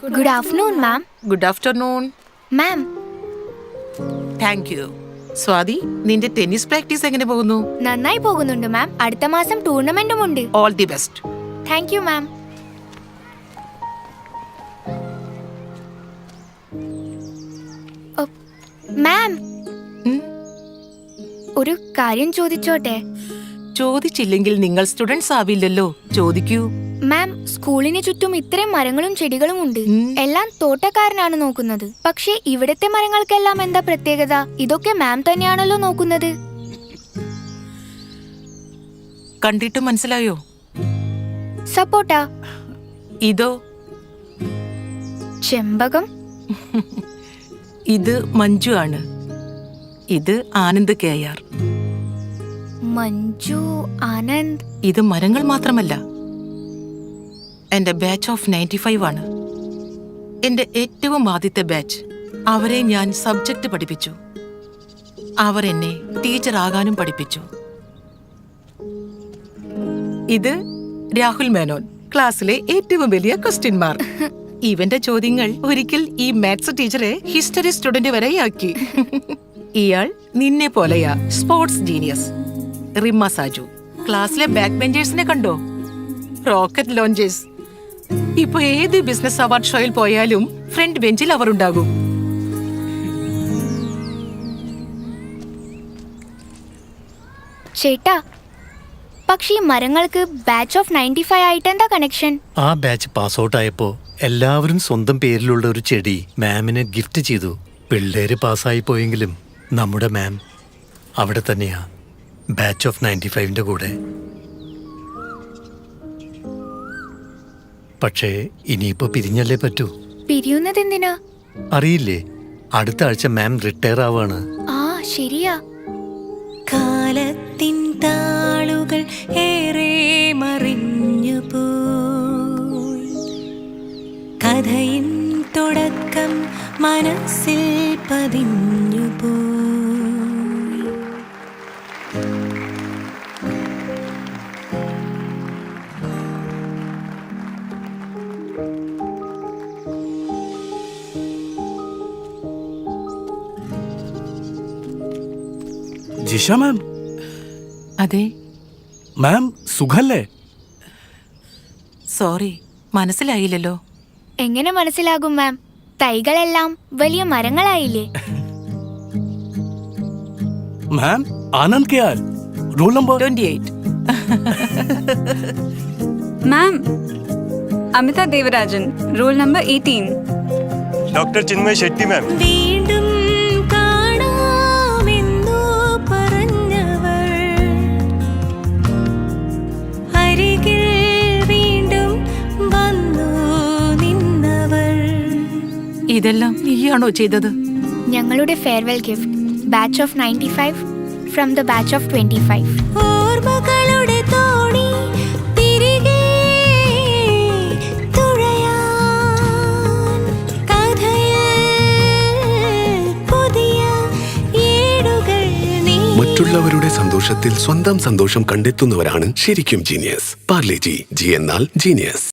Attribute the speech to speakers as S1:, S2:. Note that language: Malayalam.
S1: Good afternoon, ma'am.
S2: Good afternoon.
S1: Ma'am,
S2: thank you. Swathi, നിന്റെ ടെന്നീസ് പ്രാക്ടീസ് എങ്ങനെ പോകുന്നു?
S1: നന്നായി പോകുന്നുണ്ട് മാം. അടുത്ത മാസം ടൂർണമെന്റും ഉണ്ട്.
S2: All the best.
S1: Thank you ma'am. Ma'am, ഒരു കാര്യം ചോദിച്ചോട്ടെ?
S2: ചോദിച്ചില്ലെങ്കിൽ നിങ്ങൾ സ്റ്റുഡൻസ് ആവില്ലല്ലോ. ചോദിക്കൂ.
S1: മാം, സ്കൂളിന് ചുറ്റും ഇത്രയും മരങ്ങളും ചെടികളും ഉണ്ട്. എല്ലാം തോട്ടക്കാരനാണ് നോക്കുന്നത്. പക്ഷേ ഇവിടത്തെ മരങ്ങൾക്കെല്ലാം എന്താ പ്രത്യേകത? ഇതൊക്കെ മാം തന്നെയാണല്ലോ നോക്കുന്നത്.
S2: കണ്ടിട്ട് മനസ്സിലായോ?
S1: സപ്പോട്ട.
S2: ഇതോ?
S1: ചെമ്പകം.
S2: ഇത് മഞ്ജു ആണ്. ഇത് ആനന്ദ് KR.
S1: മഞ്ജു, ആനന്ദ്.
S2: ഇത് മരങ്ങൾ മാത്രമല്ല, എന്റെ ബാച്ച് ഓഫ് 95 ആണ്. എന്റെ ഏറ്റവും ആദ്യത്തെ ബാച്ച്. അവരെ ഞാൻ സബ്ജക്ട് പഠിപ്പിച്ചു. അവർ എന്നെ ടീച്ചർ ആകാനും പഠിപ്പിച്ചു. ഇത് രാഹുൽ മേനോൻ, ക്ലാസ്സിലെ ഏറ്റവും വലിയ ക്വസ്റ്റ്യൻ മാർക്ക്. ഇവന്റെ ചോദ്യങ്ങൾ ഒരിക്കൽ ഈ മാത്സ് ടീച്ചറെ ഹിസ്റ്ററി സ്റ്റുഡന്റ് വരെയാക്കി. ഇയാൾ നിന്നെ പോലെയാ, സ്പോർട്സ് ജീനിയസ്. റിമ്മ സാജു, ക്ലാസ്സിലെ ബാക്ക് ബെഞ്ചേഴ്സിനെ കണ്ടോ? Rocket launchers. ഇപ്പൊ ഏത് ബിസിനസ് അവാർഡ് ഷോയിൽ പോയാലും ഫ്രണ്ട് ബെഞ്ചിൽ അവർ ഉണ്ടാകും.
S1: ചേട്ടാ, പക്ഷേ ഈ മരങ്ങൾക്ക് ബാച്ച് ഓഫ് 95 ആയിട്ട് എന്താ കണക്ഷൻ?
S3: ആ ബാച്ച് പാസ് ഔട്ട് ആയപ്പോ എല്ലാവരും സ്വന്തം പേരിലുള്ള ഒരു ചെടി മാമിന് ഗിഫ്റ്റ് ചെയ്തു. പിള്ളേര് പാസ്സായി പോയെങ്കിലും നമ്മുടെ മാം അവിടെ തന്നെയാ, ബാച്ച് ഓഫ് 95ന്റെ കൂടെ. പക്ഷേ ഇനിയിപ്പോ പിരിഞ്ഞല്ലേ പറ്റൂ.
S1: പിരിയുന്നത് എന്തിനാ?
S3: അറിയില്ലേ, അടുത്ത ആഴ്ച മാം റിട്ടയർ ആവാണ്.
S1: ആ, ശരിയാ.
S4: കാലത്തിൻ താളുകൾ ഏറെ മറിഞ്ഞു പോയി, കഥയിൻ തുടക്കം മനസ്സിൽ പതിഞ്ഞു പോയി.
S5: ജിഷ മാം.
S2: അതെ
S5: മാം, സുഖല്ലേ?
S2: സോറി, മനസ്സിലായില്ലല്ലോ.
S1: എങ്ങനെ മനസ്സിലാകും മാം? തൈകളെല്ലാം വലിയ മരങ്ങളായില്ലേ?
S5: Ma'am, Anand KR, roll number
S2: 28.
S6: Ma'am, Amita Devarajan, roll number 18.
S7: Doctor Chinmay Shetty ma'am.
S4: വീണ്ടും കാണാമെന്നു പറഞ്ഞവർ, അരികിൽ വീണ്ടും വന്നു നിന്നവർ.
S2: ഇതെല്ലാം നീയാണോ ചെയ്തത്?
S1: ഞങ്ങളുടെ farewell gift, batch of 95 from the batch of 25.
S4: ഓർമ്മകളുടെ തോണി തിരികെ തുഴയാൻ, കഥയിൽ പുതിയ ഏടുകൾ നീ.
S8: മറ്റുള്ളവരുടെ സന്തോഷത്തിൽ സ്വന്തം സന്തോഷം കണ്ടെത്തുന്നവരാണ് ശരിക്കും ജീനിയസ്. പാർലെ ജി എന്നാൽ ജീനിയസ്.